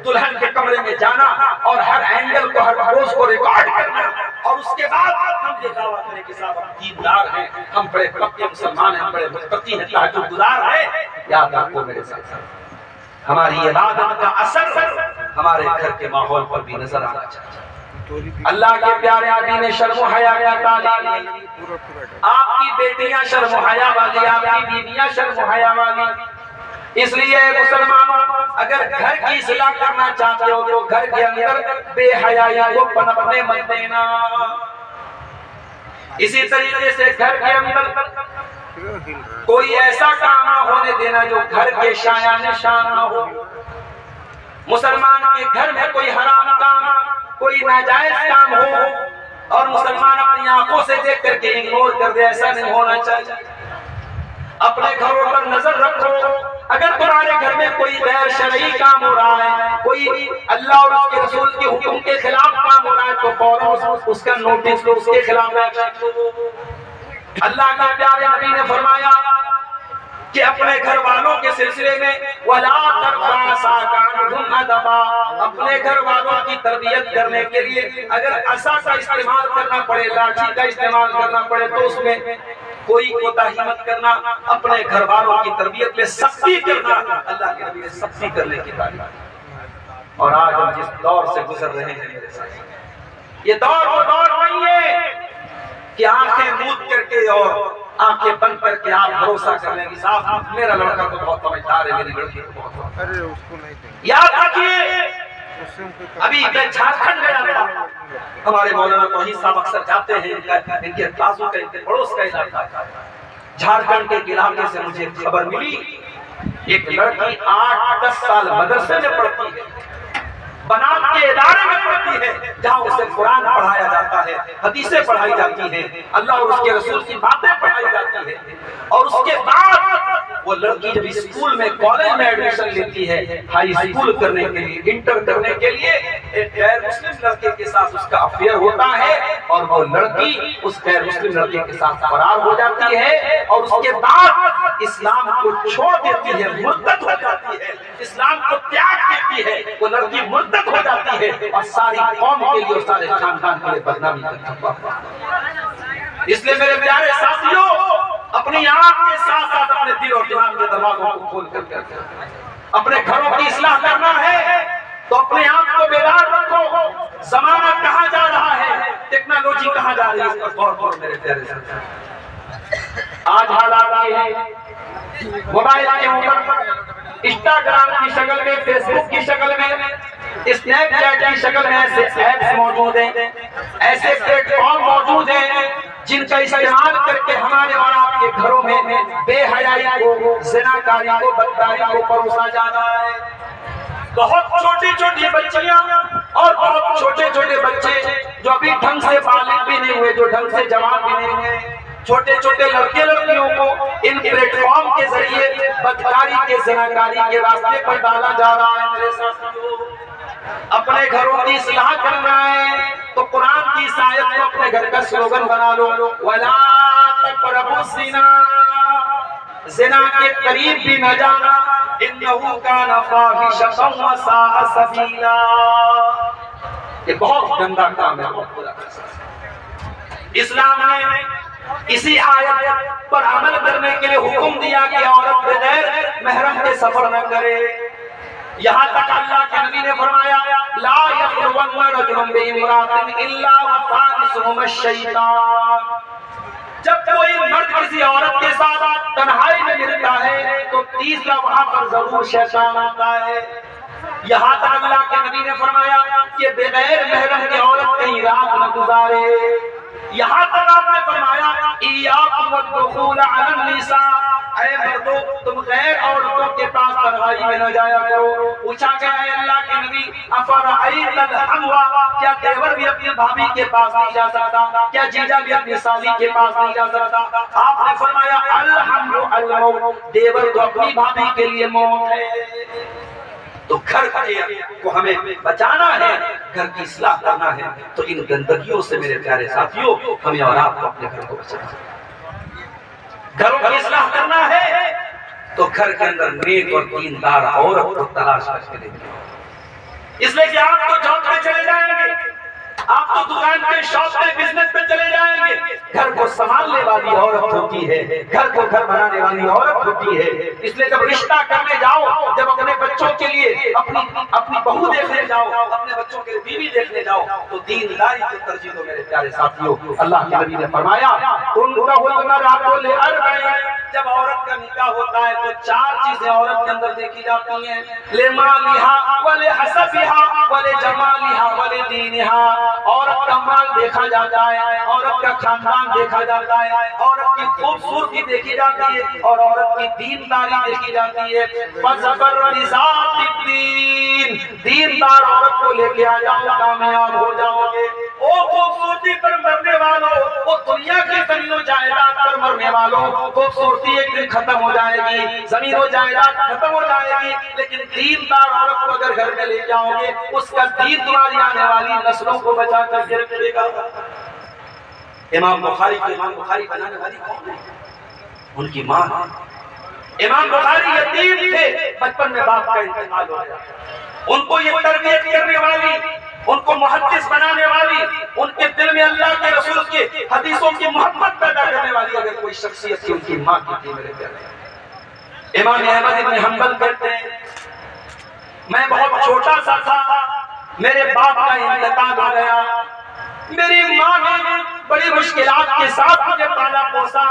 دلہن کے کمرے میں جانا اور ہر اینگل کو، ہر روز کو ریکارڈ کرنا، اور اس کے بعد ہم یہ دعویٰ کریں کہ صاحب ہم دیندار ہیں، ہم بڑے پکے مسلمان ہیں، ہم بڑے متقی ہیں، تہجد گزار ہیں۔ یاد رکھو میرے ساتھ، ہماری عبادت کا اثر ہمارے گھر کے ماحول پر بھی نظر آنا چاہیے۔ اللہ کے پیارے آدمی نے شرم و حیا کا تعلیم دی، آپ کی بیٹیاں شرم و حیا والی، آپ کی بیویاں شرم و حیا والی۔ اس لیے مسلمانوں اگر گھر کی اصلاح کرنا چاہتے ہو تو گھر کے اندر بے حیائی کو پنپنے مت دینا۔ اسی طریقے سے گھر کے اندر کوئی ایسا کام نہ ہونے دینا جو گھر کے شایان نشان نہ ہو۔ مسلمان کے گھر میں کوئی حرام کام، کوئی ناجائز کام ہو اور مسلمان اپنی آنکھوں سے دیکھ کر کے اگنور کر دے، ایسا نہیں ہونا چاہیے۔ اپنے گھروں پر نظر رکھو، اگر تمہارے گھر میں کوئی غیر شرعی کام ہو رہا ہے، کوئی اللہ اور اس کے رسول کے حکم کے خلاف کام ہو رہا ہے، تو فوراً اس کا نوٹس لو، اس کے خلاف ایکشن لو۔ اللہ کے پیارے نبی نے فرمایا کہ اپنے گھر والوں کے سلسلے میں وَلَا تَرْفَعْ عَصَاكَ عَنْهُمْ أَدَبًا، اپنے گھر والوں کی تربیت کرنے کے لیے اگر عصا کا استعمال کرنا پڑے، لاٹھی کا استعمال کرنا پڑے تو اس میں کوئی کوتاہی مت کرنا، اپنے گھر والوں کی تربیت میں سختی کرنا۔ اللہ کے نبی نے سختی کرنے کی تعلیم دی۔ اور آج ہم جس دور سے گزر رہے ہیں میرے ساتھ، یہ دور وہ دور نہیں ہے کہ آنکھیں موند کر کے اور آنکھیں بند کر کے آپ بھروسہ کر لیں گے صاحب میرا لڑکا تو بہت سمجھدار ہے، میری لڑکی تو بہت۔ یاد رکھیے، ابھی میں جھارکھنڈ گیا تھا، ہمارے مولانا توحید صاحب اکثر جاتے ہیں، ان کے تازو کا، ان کے پڑوس کا علاقہ ہے۔ جھارکھنڈ کے علاقے سے مجھے خبر ملی، ایک لڑکی 8-10 سال مدرسے میں پڑھتی ہے، بنات کے ادارے میں پڑھتی ہے، جہاں اسے قرآن پڑھایا جاتا ہے، حدیثیں پڑھائی جاتی ہیں، اللہ اور اس کے رسول کی باتیں پڑھائی جاتی ہیں، اور اس کے بعد وہ لڑکی جب اسکول میں، کالج میں ایڈمیشن لیتی ہے، ہائی اسکول کرنے کے لیے، انٹر کرنے کے لیے، ایک غیر مسلم لڑکے کے ساتھ اس کا افیئر ہوتا ہے، اور وہ لڑکی اس غیر مسلم لڑکے کے ساتھ فرار ہو جاتی ہے، اور اس کے بعد اسلام کو چھوڑ دیتی ہے، مرتد ہو جاتی ہے، اسلام کو تیاگ دیتی ہے، وہ لڑکی مرتد ہو جاتی ہے، اور ساری قوم کے لیے اور سارے خاندان کے لیے بدنامی کا سبب۔ اس لیے میرے پیارے ساتھیوں، اپنی آنکھ کے ساتھ ساتھ اپنے دل اور دماغ کے دروازوں کو کھول کر اپنے گھروں کی اصلاح کرنا ہے تو اپنے آپ کو بیدار رکھو. زمانہ کہاں جا رہا ہے, ٹیکنالوجی کہاں جا رہی ہے, اس پر غور کرو میرے پیارے ساتھی. آج حالات یہ ہے, موبائل کے اوپر انسٹاگرام کی شکل میں, فیس بک کی شکل میں, اسنیپ چیٹ کی شکل میں ایسے ایپس موجود ہیں, ایسے پلیٹ فارم موجود ہیں جن کا استعمال کر کے ہمارے اور آپ کے گھروں میں بے حیائی کو, زناکاری کو, بدکاری کو پروسا جا رہا ہے. بہت چھوٹی چھوٹی بچیاں اور بہت چھوٹے چھوٹے بچے جو ابھی ڈھنگ سے بالغ بھی نہیں ہوئے, جو ڈھنگ سے جوان بھی نہیں ہوئے, چھوٹے چھوٹے لڑکے لڑکیوں کو ان پلیٹ فارم کے ذریعے بدکاری کے, زناکاری کے راستے پر ڈالا جا رہا ہے. میرے ساتھیوں, اپنے گھروں کی اصلاح کرنا ہے تو قرآن کی اس آیت کو اپنے گھر کا سلوگن بنا لو, وَلَا تَقْرَبُوا الزِّنَا, زنا کے قریب بھی نہ جانا, اِنَّهُ كَانَ فَاحِشَةً وَسَاءَ سَبِيلًا. یہ بہت گندا کام ہے, بہت برا کام. اسلام نے اسی آیت پر عمل کرنے کے لیے حکم دیا کہ عورت بغیر محرم کے سفر نہ کرے. یہاں تک اللہ کے نبی نے فرمایا, لا يخلون رجل بامرأة الا وثالثهما الشیطان. جب کوئی مرد کسی عورت کے ساتھ تنہائی میں ملتا ہے تو تیسرا وہاں پر ضرور شیطان آتا ہے. یہاں تک اللہ کے نبی نے فرمایا کہ بغیر محرم کی عورت کہیں رات نہ گزارے. یہاں تک آپ نے فرمایا ایاکم والدخول علی النساء, اے مردو تم غیر عورتوں کے پاس تنہائی میں نہ جایا کرو. پوچھا گیا اے اللہ کے نبی افرأیت الحموا, کیا دیور بھی اپنی بھابھی کے پاس نہیں جا سکتا, کیا جیجا بھی اپنی سالی کے پاس نہیں جا سکتا؟ آپ نے فرمایا الحمو الموت, دیور تو اپنی بھابھی کے لیے موت ہے. تو گھر کو ہمیں بچانا ہے, گھر کی اصلاح کرنا ہے تو ان گندگیوں سے میرے پیارے ساتھیوں ہمیں اور آپ کو اپنے گھر کو بچانا ہے. گھروں کی اصلاح کرنا ہے تو گھر کے اندر نیک اور دیندار عورت کو تلاش کر کے دیکھیں. اس لیے کہ آپ تو جاب پہ چلے جائیں گے, آپ تو دکان پہ, شاپ پہ, بزنس پہ چلے جائیں گے, گھر کو سنبھالنے والی عورت ہوتی ہے, گھر کو گھر بنانے والی عورت ہوتی ہے. اس لیے جب رشتہ کرنے جاؤ, جب اپنے بچوں کے لیے اپنی بہو دیکھنے جاؤ, اپنے بچوں کے لیے بیوی دیکھنے جاؤ تو دینداری کو ترجیح دو میرے پیارے ساتھیوں. اللہ کے نبی نے فرمایا جب عورت کا نکاح ہوتا ہے تو 4 چیزیں عورت کے اندر دیکھی جاتی ہیں, لمالہا ولحسبہا ولجمالہا ولدینہا. عورت کا مال دیکھا جاتا ہے, عورت کا خاندان دیکھا جاتا ہے, عورت کی خوبصورتی دیکھی جاتی ہے, اور عورت کی دینداری دیکھی جاتی ہے. فَذَبَرْ بِذَاتِ الدِّینِ, دیندار عورت کو لے کے آ جاؤ, کامیاب ہو جاؤ گے. او خوبصورتی پر مرنے والوں, وہ دنیا کی زمین و جائیداد پر مرنے والوں, خوبصورتی ایک دن ختم ہو جائے گی, زمین و جائیداد ختم ہو جائے گی, لیکن دیندار عورت کو اگر گھر میں لے جاؤ گے اس کا دین تمہاری آنے والی نسلوں کو بچا کر کے رکھے گا. امام بخاری بنانے والی کون ہے؟ ان کی ماں. امام بخاری یتیم تھے, بچپن میں باپ کا انتقال ہو گیا. ان کو یہ تربیت کرنے والی, ان کو محدث بنانے والی, ان کے دل میں اللہ کے رسول کے حدیثوں کی محبت پیدا کرنے والی اگر کوئی شخصیت تھی, ان کی ماں کی تھی میرے پیارے. امام احمد بن حنبل کہتے ہیں میں بہت چھوٹا سا تھا, میرے باپ کا انتقال ہو گیا, میری ماں نے بڑی مشکلات کے ساتھ مجھے پالا پوسا.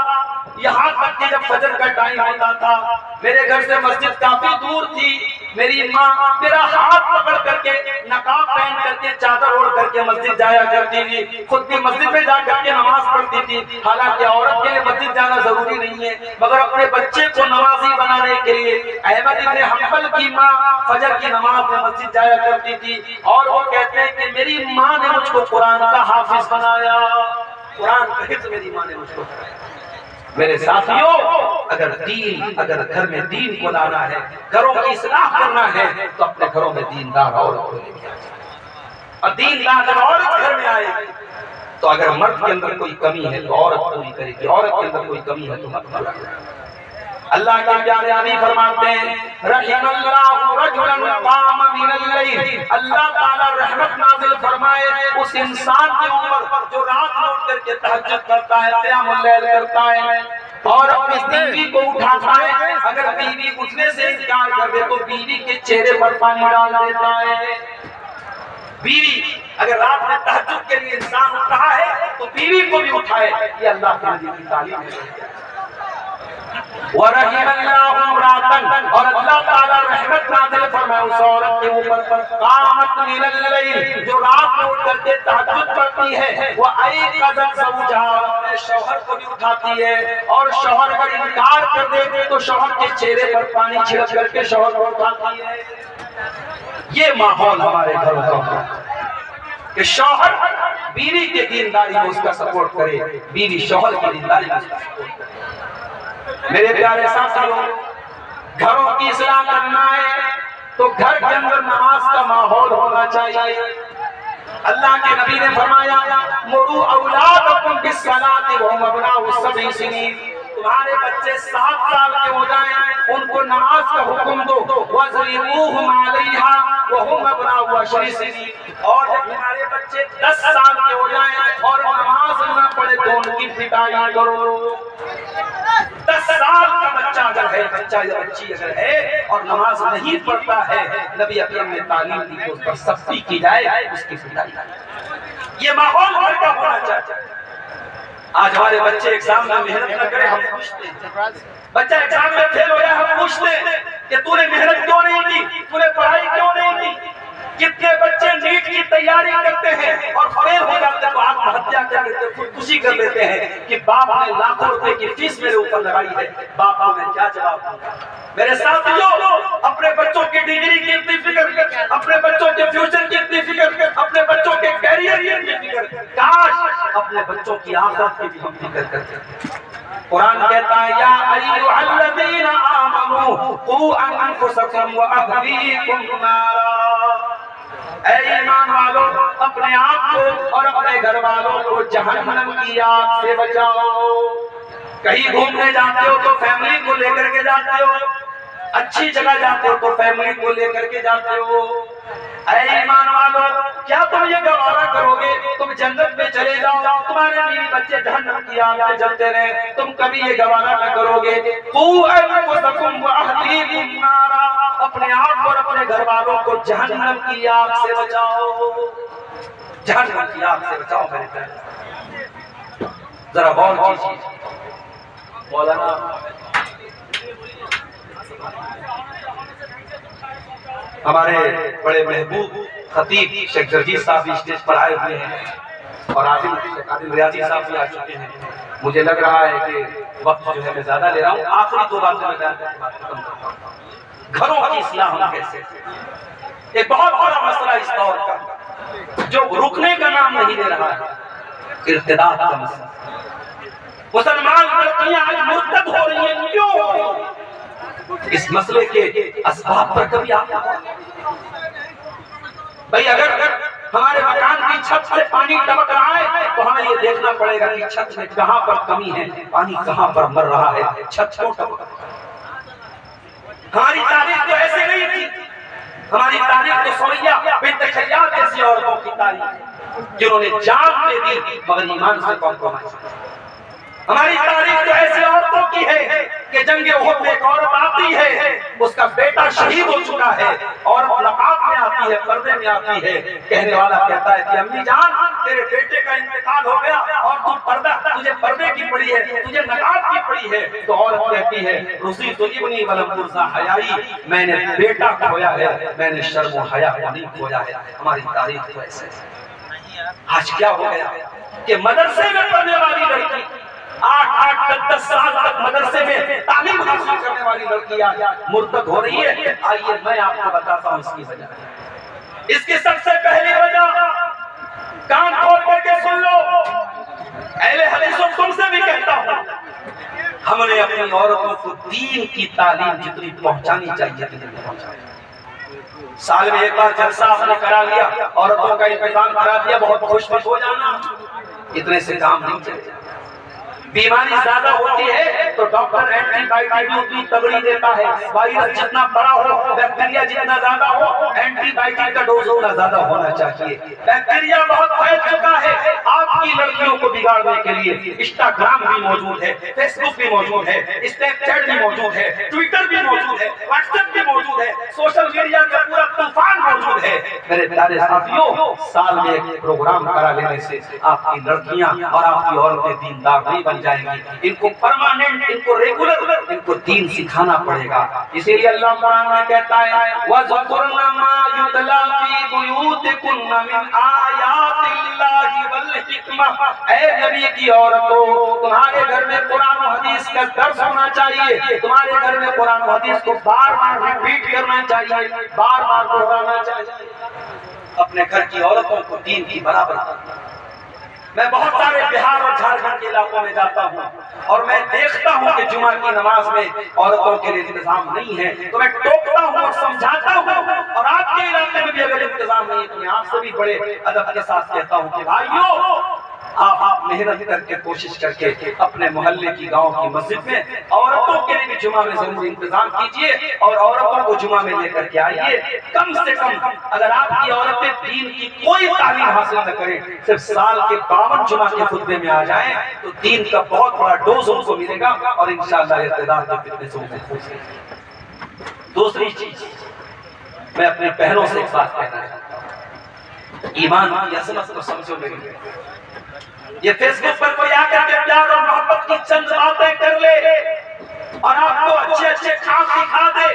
یہاں تک کہ جب فجر کا ٹائم ہوتا تھا, میرے گھر سے مسجد کافی دور تھی, میری ماں میرا ہاتھ پکڑ کر کے, نقاب پہن کر کے, چادر اوڑھ کر کے مسجد جایا کرتی تھی. خود بھی مسجد میں جا کر کے نماز پڑھتی تھی. حالانکہ عورت کے لیے مسجد جانا ضروری نہیں ہے, مگر اپنے بچے کو نمازی بنانے کے لیے احمد بن حنبل کی ماں فجر کی نماز میں مسجد جایا کرتی تھی. اور وہ کہتے ہیں کہ میری ماں نے مجھ کو قرآن کا حافظ بنایا, قرآن کا حفظ میری ماں نے مجھ کو کرایا. میرے ساتھیوں, اگر گھر میں دین کو لانا ہے, گھروں کی اصلاح کرنا ہے تو اپنے گھروں میں دیندار عورت کو لے کے آئے. اور دیندار جب عورت گھر میں آئے تو اگر مرد کے اندر کوئی کمی ہے تو عورت پوری کرے گی, عورت کے اندر کوئی کمی ہے تو مرد پورا کرے گا. اللہ کے پیارے نبی فرماتے ہیں رحم اللہ رجلا قام من اللیل, اللہ تعالیٰ رحمت نازل فرمائے اس انسان کے اوپر جو رات میں اٹھ کر کے تہجد کرتا ہے, قیام اللیل کرتا ہے. اور اپنی بیوی کو اٹھاتا ہے، اگر بیوی اٹھنے سے انکار کر دے تو بیوی کے چہرے پر پانی ڈال دیتا ہے۔ بیوی اگر رات میں تہجد کے لیے انسان اٹھ رہا ہے تو بیوی کو بھی اٹھائے، یہ اللہ کے نبی کی تعلیم ہے۔ وَرَحِمَ اللَّهُ امْرَأَةً، اور اللہ تعالیٰ رحمت نازل فرمائے اس عورت کے اوپر، قامت من اللیل، جو رات میں اٹھ کر کے تہجد پڑھتی ہے، وَأَيْقَظَتْ زَوْجَهَا، اپنے شوہر کو بھی اٹھاتی ہے، اور شوہر اگر انکار کر دے تو شوہر کے چہرے پر پانی چھڑک کر کے شوہر کو اٹھاتی ہے۔ یہ ماحول ہمارے گھروں کا ہے کہ شوہر بیوی کے دینداری میں اس کا سپورٹ کرے، بیوی شوہر کی دینداری میں اس کا سپورٹ کرے۔ میرے پیارے ساتھیوں، گھروں کی اصلاح کرنا ہے تو گھر کے اندر نماز کا ماحول ہونا چاہیے۔ اللہ کے نبی نے فرمایا مروا اولادکم بالصلاۃ وهم ابناء 7 سنین، تمہارے بچے 7 سال کے ہو جائیں ان کو نماز کا حکم دو، وَاضْرِبُوهُمْ عَلَيْهَا وَهُمْ ابْنَاءُ 10 سنین، اور جب تمہارے بچے 10 سال کے ہو جائیں اور نماز نہ پڑھے تو ان کی پٹائی کرو۔ 10 سال کا بچہ اگر ہے، بچہ یا بچی اگر ہے اور نماز نہیں پڑھتا ہے، نبی اکرم نے تعلیم دی کہ اس پر سختی کی جائے، اس کی پٹائی۔ یہ ماحول گھر کا ہونا چاہیے۔ آج ہمارے بچے ایگزام میں محنت نہ کرے، ہم پوچھتے ہیں، بچہ ایگزام میں فیل ہو جائے، ہم پوچھتے ہیں کہ تو نے محنت کیوں نہیں کی، تو نے پڑھائی کیوں نہیں کی۔ کتنے بچے نیٹ کی تیاری کرتے ہیں اور فیل ہو جاتے ہیں تو آتم ہتیا کر لیتے ہیں، خودکشی کر لیتے ہیں کہ باپ نے لاکھوں روپے کی فیس میرے اوپر لگائی ہے، باپ کو میں کیا جواب دوں گا۔ میرے ساتھیوں، اپنے بچوں کی ڈگری کی اتنی فکر، اپنے بچوں کے فیوچر کی اتنی فکر، اپنے بچوں کے کیریئر کی اتنی فکر، کاش اپنے بچوں کی آخرت کی بھی ہم فکر کرتے۔ قرآن کہتا ہے یا ایھا الذین آمنوا قوا انفسکم واہلیکم نارا، اے ایمان والو اپنے آپ کو اور اپنے گھر والوں کو جہنم کی آگ سے بچاؤ۔ کہیں گھومنے جاتے ہو تو فیملی کو لے کر کے جاتے ہو، اچھی جگہ جاتے ہو تو فیملی کو لے کر کے جاتے ہو۔ اے ایمان والو، کیا تم یہ گوارا کرو گے تم جنت میں چلے جاؤ، تمہارے بیوی بچے جہنم کی آگ میں جلتے رہے؟ تم کبھی یہ گوارا نہ کرو گے۔ قوا انفسکم واہلیکم نارا، اپنے آپ اور اپنے گھر والوں کو جہنم کی آگ سے بچاؤ، جہنم کی آگ سے بچاؤ۔ میرے پیارے ذرا غور کیجیے، مولانا ہمارے بڑے محبوب خطیب شیخ جرجیت صاحب بھی اسٹیج پر آئے ہوئے ہیں اور عادل ریاضی صاحب بھی آ چکے ہیں۔ مجھے لگ رہا ہے کہ وقت جو ہے میں زیادہ لے رہا ہوں، آخری 2 باتیں میں بات ختم کرتا ہوں۔ گھروں کی اصلاح ہونا کیسے؟ ایک بہت بڑا مسئلہ اس دور کا جو رکنے کا نام نہیں لے رہا ہے، ارتداد کا مسئلہ۔ مسلمان لڑکیاں آج مرتد ہو رہی ہیں، کیوں؟ اس مسئلے کے اسباب پر کبھی آپ بھائی اگر ہمارے مکان کی چھت سے پانی ٹپک رہا ہے تو ہمیں یہ دیکھنا پڑے گا کہ چھت میں کہاں پر کمی ہے، پانی کہاں پر مر رہا ہے، چھت کیوں ٹپک رہا ہے۔ ہماری تاریخ تو ایسے نہیں تھی، ہماری تاریخ تو سمیہ بنت خیاط جیسی عورتوں کی تاریخ ہے جنہوں نے جان دے دی مگر ایمان سے کمپرومائز کیا۔ ہماری تاریخ تو ایسی عورتوں کی ہے کہ جنگ احد میں ایک عورت آتی ہے، اس کا بیٹا شہید ہو چکا ہے، اور لقاب میں آتی ہے، پردے میں آتی ہے، کہنے والا کہتا ہے کہ امی جان تیرے بیٹے کا انتقال ہو گیا اور تو پردہ، تجھے پردے کی پڑی ہے، تجھے نقاب کی پڑی ہے، تو عورت کہتی ہے رسی تو ابنی ولم ترزا حیائی، میں نے بیٹا کھویا ہے، میں نے شرم و حیا کو نہیں کھویا ہے۔ ہماری تاریخ تو ایسے ہے۔ آج کیا ہو گیا کہ مدرسے میں پڑھنے والی لڑکی 8-10 سال تک مدرسے میں تعلیم حاصل کرنے والی لڑکیاں مرتد ہو رہی ہے۔ آئیے میں آپ کو بتاتا ہوں اس کی وجہ۔ اس کی سب سے پہلی وجہ کان کھول کر کے سن لو، اہل حدیثوں تم سے بھی کہتا ہوں، ہم نے اپنی عورتوں کو دین کی تعلیم جتنی پہنچانی چاہیے اتنی پہنچانی۔ سال میں ایک بار جلسہ ہم نے کرا لیا، عورتوں کا انتظام کرا دیا، بہت خوش ہو جانا، اتنے سے کام نہیں چلے۔ بیماری زیادہ ہوتی ہے تو ڈاکٹر اینٹی بائیوٹک بھی اتنی تگڑی دیتا ہے. وائرس جتنا بڑا ہو، بیکٹیریا جتنا زیادہ ہو، اینٹی بائیوٹک کا ڈوز اتنا زیادہ ہونا چاہیے. بیکٹیریا بہت پھیل چکا ہے. آپ کی لڑکیوں کو بگاڑنے کے لیے انسٹاگرام بھی موجود ہے، فیس بک بھی موجود ہے، اسنیپ چیٹ بھی موجود ہے، ٹویٹر بھی موجود ہے، واٹس ایپ بھی موجود ہے، سوشل میڈیا کا پورا طوفان موجود ہے. میرے پیارے ساتھیوں، سال میں ایک پروگرام کرا لینے سے آپ کی لڑکیاں اور آپ کی عورتیں دیندار نہیں بن جائیں گی. ان کو پرماننٹ، ان کو ریگولر، ان کو دین سکھانا پڑے گا. اسی لیے اللہ قرآن میں کہتا ہے وَذْكُرْنَ مَا يُتْلَىٰ فِي بُيُوتِكُنَّ مِنْ آيَاتِ اللَّهِ وَالْحِكْمَةِ. اے نبی کی عورتوں، تمہارے گھر میں قرآن و حدیث کا درس ہونا چاہیے. تمہارے گھر میں قرآن و حدیث کو بار بار ریپیٹ کرنا چاہیے، بار بار دہرانا چاہیے. اپنے گھر کی عورتوں کو دین کی برابر کرنا. میں بہت سارے بہار اور جھارکھنڈ کے علاقوں میں جاتا ہوں اور میں دیکھتا ہوں کہ جمعہ کی نماز میں عورتوں کے لیے انتظام نہیں ہے، تو میں ٹوکتا ہوں اور سمجھاتا ہوں. اور آپ کے علاقے میں بھی اگر انتظام نہیں ہے تو میں آپ سے بھی بڑے ادب کے ساتھ کہتا ہوں کہ بھائیو، آپ محنت کر کے کوشش کر کے اپنے محلے کی، گاؤں کی مسجد میں عورتوں کے لیے بھی جمعہ میں ضرور انتظام کیجیے اور عورتوں کو جمعہ میں لے کر کے آئیے. کم سے کم اگر آپ کی عورتیں دین کی کوئی تعلیم حاصل نہ کریں، صرف سال کے 52 جمعہ کے خطبے میں آ جائیں تو دین کا بہت بڑا ڈوز ان کو ملے گا اور انشاءاللہ ارتداد کے فتنے سے محفوظ ہیں. دوسری چیز میں اپنے بہنوں سے ایک بات کہنا چاہتا ہوں، ایمان کی عظمت کو سمجھو میری. یہ فیس بک پر کوئی آ کر کے پیار اور محبت کی چند باتیں کر لے اور آپ کو اچھے اچھے کام دکھا دے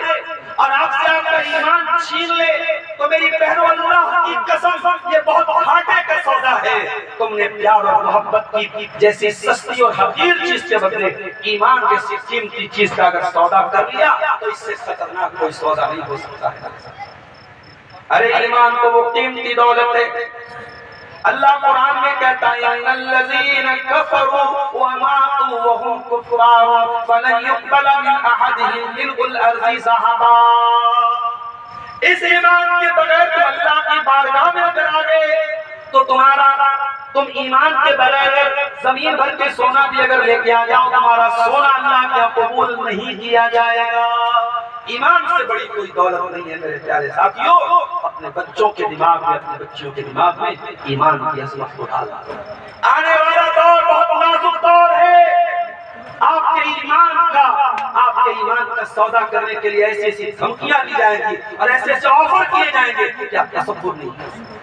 اور آپ سے آپ کا ایمان چھین لے تو میری بہنوں، اللہ کی قسم یہ بہت گھاٹے کا سودا ہے. تم نے پیار اور محبت کی جیسی سستی اور حقیر چیز کے بدلے ایمان جیسی قیمتی چیز کا اگر سودا کر لیا تو اس سے خطرناک کوئی سودا نہیں ہو سکتا ہے. ارے ایمان تو وہ قیمتی دولت ہے. اللہ قرآن میں کہتا ہے ان الذین کفروا وماتوا وهم کفار فلن يقبل من احدهم ملء الارض ذهبا. اس ایمان کے بغیر تم اللہ کی بارگاہ میں اگر آ گئے تو تم ایمان کے بغیر زمین بھر کے سونا بھی اگر لے کے آ جاؤ تمہارا سونا اللہ کے قبول نہیں کیا جائے گا. ایمان سے بڑی کوئی دولت نہیں ہے میرے پیارے ساتھیوں. اپنے بچوں کے دماغ میں، اپنے بچیوں کے دماغ میں ایمان کی عظمت کو ڈالا. آنے والا دور بہت نازک دور ہے. آپ کے ایمان کا سودا کرنے کے لیے ایسی ایسی دھمکیاں دی جائیں گی اور ایسے ایسے آفر کیے جائیں گے کہ آپ تصور نہیں کر سکتے.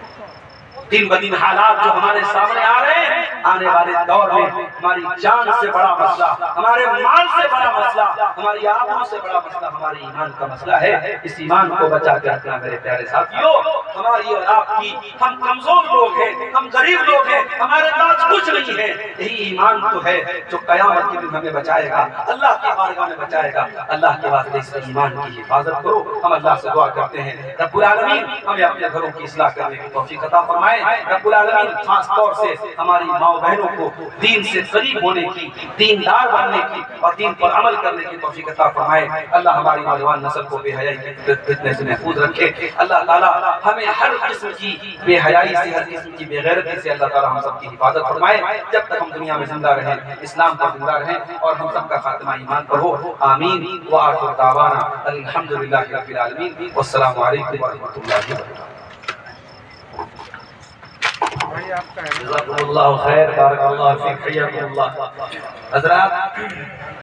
دن بدن حالات جو ہمارے سامنے آ رہے ہیں، آنے والے دور میں ہماری جان سے بڑا مسئلہ، ہمارے مال سے بڑا مسئلہ، ہماری آبرو سے بڑا مسئلہ ہمارے ایمان کا مسئلہ ہے. اس ایمان کو بچا کے رکھنا میرے پیارے ساتھیوں. ہماری اور آپ کی، ہم کمزور لوگ ہیں، ہم غریب لوگ ہیں، ہمارے پاس کچھ نہیں ہے. یہی ایمان تو ہے جو قیامت کے دن ہمیں بچائے گا، اللہ کی بارگاہ میں بچائے گا. اللہ کے واسطے اس ایمان کی حفاظت کرو. ہم اللہ سے دعا کرتے ہیں رب العالمین ہمیں اپنے گھروں کی اصلاح کرنے کی توفیق عطا فرمائے. رب العالمین خاص طور سے ہماری ماں بہنوں کو دین سے قریب ہونے کی، دیندار بننے کی اور دین پر عمل کرنے کی توفیق عطا فرمائے. اللہ ہماری نوجوان نسل کو بے حیائی کے فتنے سے محفوظ رکھے. اللہ تعالیٰ ہمیں ہر قسم کی بے حیائی سے، ہر قسم کی بے غیرتی سے اللہ تعالیٰ ہم سب کی حفاظت فرمائے. جب تک ہم دنیا میں زندہ رہیں اسلام پر زندہ رہیں اور ہم سب کا خاتمہ ایمان پر ہو. آمین. وآخر دعوانا الحمدللہ رب العالمین. والسلام علیکم ورحمۃ اللہ وبرکاتہ. جزاکم اللہ خیر، بارک اللہ فیک، حیاکم اللہ. حضرات